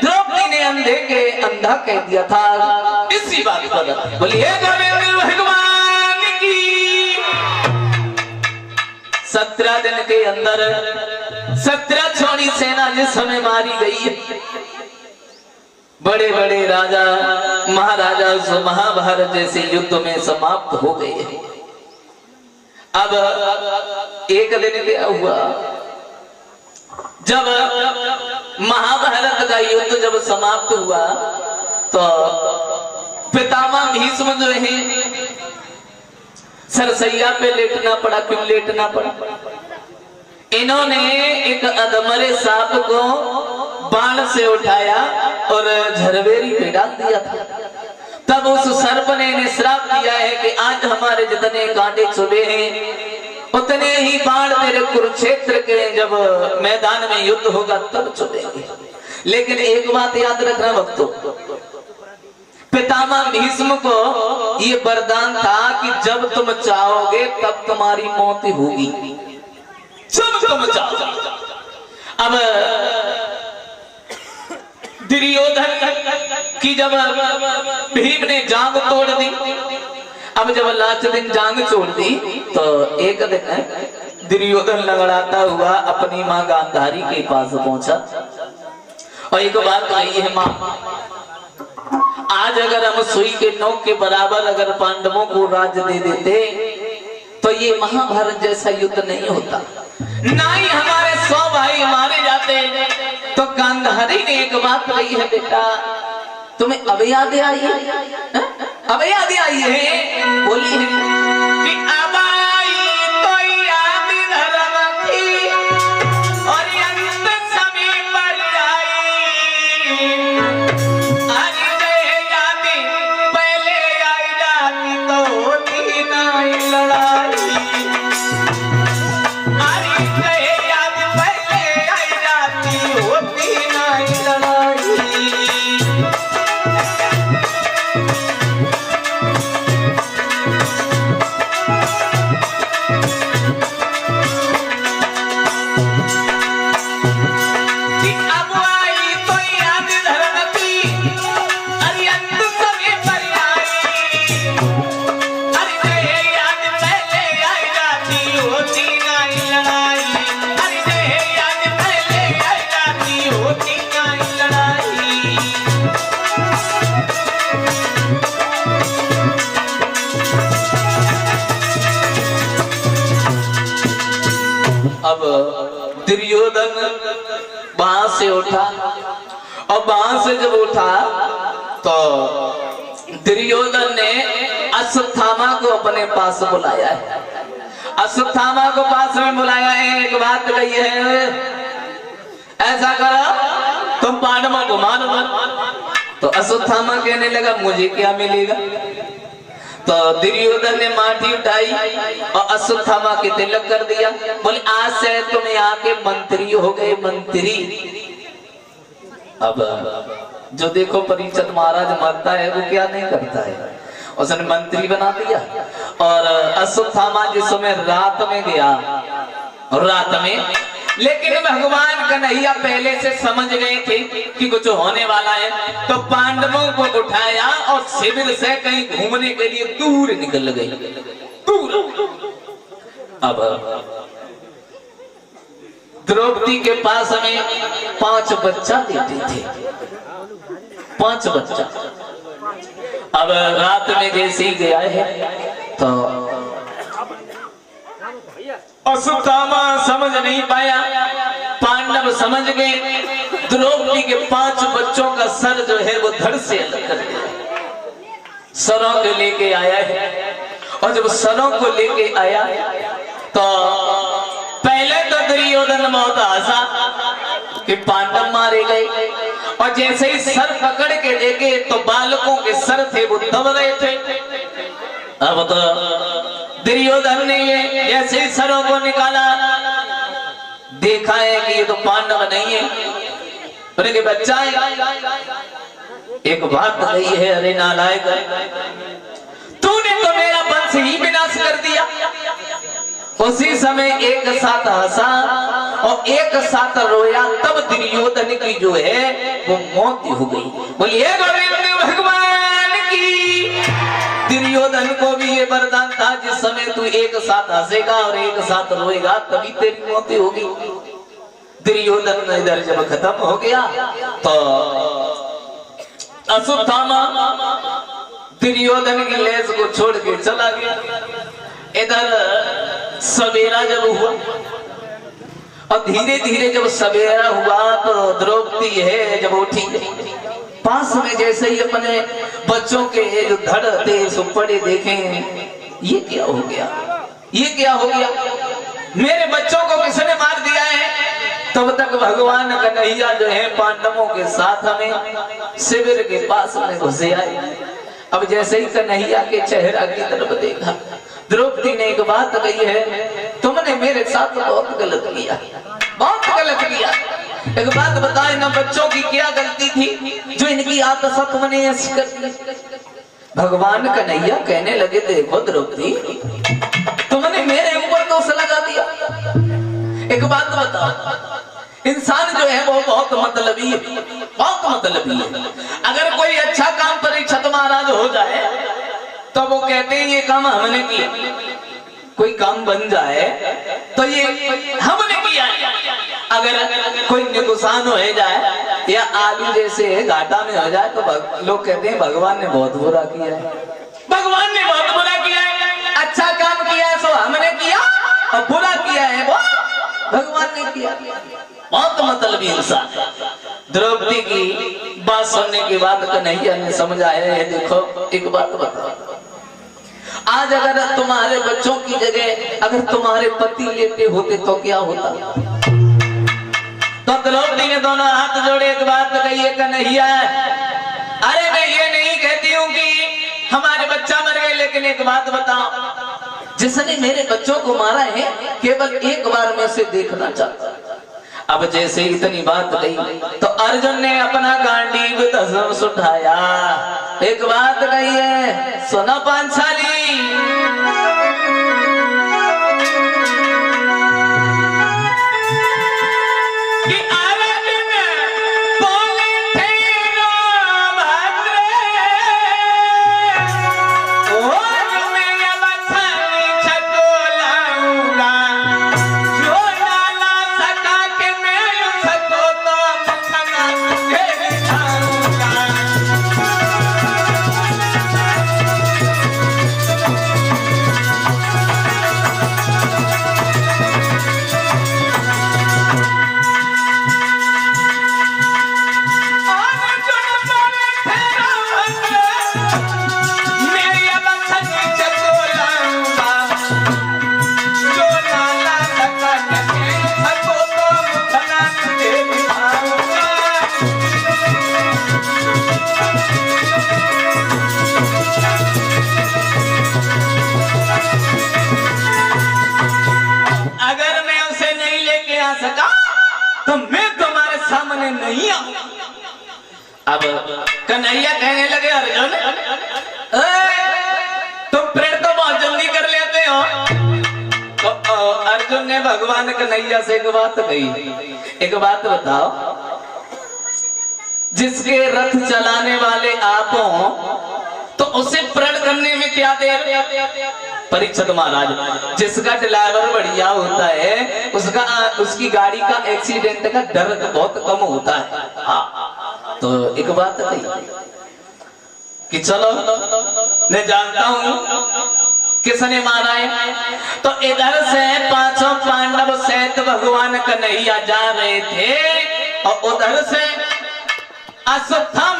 द्रौपदी ने अंधे के अंधा कह दिया था। इसी बात पर बोलिए भगवान की 17 दिन के अंदर 17 छोड़ी सेना जिस समय मारी गई है, बड़े बड़े राजा महाराजा उस महाभारत जैसे युद्ध में समाप्त हो गए। अब एक दिन क्या हुआ, जब महाभारत का युद्ध जब समाप्त हुआ तो पितामह भीष्म जो है सरसैया पे लेटना पड़ा। क्यों लेटना पड़ा? इन्होंने एक अधमरे सांप को बाण से उठाया और झरवेरी पे डाल दिया था। तब उस सर्प ने श्राप दिया है कि आज हमारे जितने कांटे चुभे हैं उतने ही बाण तेरे कुरुक्षेत्र के जब मैदान में युद्ध होगा तब चुभेंगे। लेकिन एक बात याद रखना भक्तों, पितामह भीष्म को ये वरदान था कि जब तुम चाहोगे तब तुम्हारी मौत होगी, जब तुम चाहोगे। अब दुर्योधन की जब भीम ने जांग तोड़ दी, अब जब लास्ट दिन जांग छोड़ दी तो एक दिन दुर्योधन लंगड़ाता हुआ अपनी माँ गांधारी के पास पहुंचा और एक बात कही है, माँ आज अगर हम सुई के नोक के बराबर अगर पांडवों को राज्य दे देते तो ये महाभारत जैसा युद्ध नहीं होता, ना ही हमारे 100 भाई मारे जाते। तो गांधारी ने एक बात कही है, बेटा तुम्हें अब याद आई है? अब याद आई है? बोली है कि अब आई तो याद धर्म की और अंत समय पर आई। आज याद पहले आई जाती तो होती ना लड़ाई। आज याद पहले आई जाती होती ना लड़ाई। अब दुर्योधन वहां से उठा और वहां से जब उठा तो दुर्योधन ने अश्वत्थामा को अपने पास बुलाया है। अश्वत्थामा को पास में बुलाया है, एक बात कही है, ऐसा करो तुम पांडवों को मारो। तो अश्वत्थामा कहने लगा मुझे क्या मिलेगा? तो दुर्योधन ने माटी उठाई और अश्वत्थामा के तिलक कर दिया। बोले आज से तुम यहाँ के मंत्री हो गए, मंत्री। अब जो देखो परीक्षित महाराज मरता है वो क्या नहीं करता है, उसने मंत्री बना दिया। और अश्वत्थामा जिस समय रात में गया, रात में, लेकिन भगवान कन्हैया पहले से समझ गए थे कि कुछ होने वाला है, तो पांडवों को उठाया और शिविर से कहीं घूमने के लिए दूर निकल गए, दूर। अब द्रौपदी के पास में 5 बच्चा लेते थे, 5 बच्चा। अब रात में जैसे ही गया है तो अश्वत्थामा समझ नहीं पाया, पांडव समझ गए। द्रौपदी के 5 बच्चों का सर जो है वो धड़ से अलग कर दिया, सरों को लेके आया है। और जब सरों को लेके आया तो पहले तो दुर्योधन बहुत हंसा कि पांडव मारे गए, और जैसे ही सर पकड़ के देखे तो बालकों के सर थे वो दब रहे थे। अब तो दुर्योधन ने जैसे ही सरों को निकाला, देखा है कि ये तो पांडव नहीं है, उनके बच्चा है। एक बात कही है, अरे नालायक, तूने तो मेरा वंश ही विनाश कर दिया, उसी समय एक साथ हंसा और एक साथ रोया, तब दुर्योधन की जो है वो मौत हो गई। बोलिए गोविंद भगवान की। दुर्योधन को भी ये वरदान था, जिस समय तू एक साथ हंसेगा और एक साथ रोएगा तभी तेरी मौत होगी। दुर्योधन इधर जब खत्म हो गया तो अश्वत्थामा दुर्योधन की लेस को छोड़ के चला गया। इधर सवेरा जब हुआ और धीरे धीरे जब सवेरा हुआ तो द्रौपदी है जब उठी, पास में जैसे ही अपने बच्चों के जो धड़ थे सो पड़े, देखें ये क्या हो गया, ये क्या हो गया, मेरे बच्चों को किसने मार दिया है। तब तक भगवान कन्हैया जो है पांडवों के साथ हमें शिविर के पास में घुसे आए। अब जैसे ही कन्हैया के चेहरा की तरफ देखा, द्रौपदी ने एक बात कही है, तुमने मेरे साथ बहुत गलत किया, बहुत गलत किया। एक बात बताओ, इन बच्चों की क्या गलती थी जो इनकी आत्मा तुमने ऐसी कर दी। भगवान कन्हैया कहने लगे, देखो द्रौपदी, तुमने मेरे ऊपर दोष लगा दिया। एक बात बताओ, इंसान जो है वो बहुत मतलबी है, बहुत मतलबी है। अगर कोई अच्छा काम परीक्षित महाराज हो जाए तो वो कहते हैं ये काम हमने किया, कोई काम बन जाए तो ये हमने किया। अगर कोई नुकसान हो जाए या आलू जैसे घाटा में हो जाए तो लोग कहते हैं भगवान ने बहुत बुरा किया है, भगवान ने बहुत बुरा किया है। अच्छा काम किया है सो हमने किया और बुरा किया है वो भगवान ने किया। बहुत मतलबी इंसान। द्रौपदी की बात सुनने के बाद कन्हैया ने समझाया है, देखो एक बात बताओ, आज अगर तुम्हारे बच्चों की जगह अगर तुम्हारे पति लेते होते तो क्या होता। तो द्रौपदी ने दोनों हाथ जोड़े एक बात कही है, कन्हैया अरे मैं ये नहीं कहती हूँ कि हमारे बच्चा मर गए, लेकिन एक बात बताओ, जिसने मेरे बच्चों को मारा है केवल एक बार में से देखना चाहता। अब जैसे इतनी बात कही तो अर्जुन ने अपना गांडीव धनुष उठाया, एक बात कही है, सुना पांचाली। तो मैं तुम्हारे सामने नहीं आऊं। अब कन्हैया कहने लगे, अर्जुन तुम प्रेम तो बहुत जल्दी कर लेते हो। तो अर्जुन ने भगवान कन्हैया से एक बात कही, एक बात बताओ, जिसके रथ चलाने वाले आप हो तो उसे प्रण करने में क्या देर। परीक्षित महाराज, जिसका ड्राइवर बढ़िया होता है उसकी गाड़ी का एक्सीडेंट का डर बहुत कम होता है। हाँ, तो एक बात कही कि चलो मैं जानता हूँ किसने मारा है। तो इधर से पांचों पांडव सहित भगवान कन्हैया जा रहे थे और उधर से अश्वत्थामा